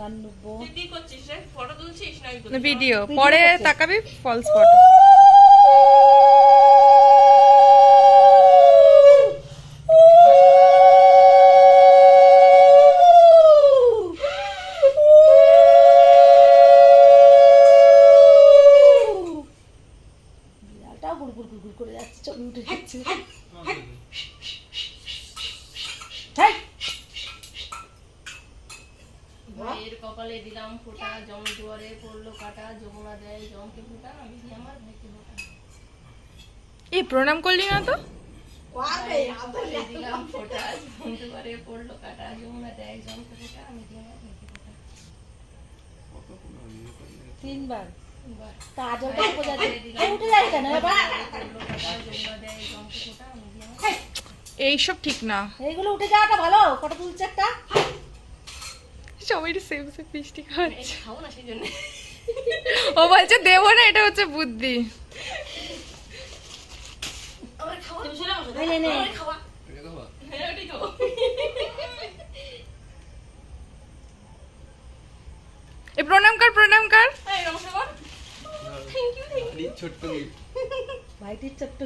গান নেবো। তুই কি করছিস রে? ফটো তুলছিস না কি না করছিস? ভিডিও পরে তাকাবি ফলস ফটো। বিড়ালটাও গুড়গুড় গুড়গুড় করে যাচ্ছে, ছবি উঠে যাচ্ছে। হেই! ভাইয়ের কপালে দিলাম ফোঁটা, জম দুয়ারে পড়লো কাটা, যমুনা দেয় জমকে ফোঁটা, আমি দিই আমার ভাইকে ফোঁটা। এই প্রণাম করলি না তো? ভাইয়ের কপালে দিলাম ফোঁটা, জম দুয়ারে পড়লো কাটা, যমুনা দেয় জমকে ফোঁটা, আমি দিই আমার ভাইকে ফোঁটা। 3 বার। বাহ। কাজলটা উঠে যাচ্ছে। এই উঠে যায় কেন এবার? পড়লো কাটা, যমুনা দেয় জমকে ফোঁটা, আমি দিই আমার। এইসব ঠিক না। এইগুলো উঠে যাওয়াটা ভালো, ফটো তুলছে একটা। সবাই সেম সেম মিষ্টি খাচ্ছে। এটা খাও না সেই জন্য। ও বলছে দেবো না, এটা হচ্ছে বুদ্ধি। আমার খাওয়া। এই নে, নে। আমার খাওয়া। হ্যাঁ, ওটাই খাবো। এই প্রণাম কর, প্রণাম কর। এই নমস্কার। Thank you, thank you. ছোট্ট ভাইটির ছোট্ট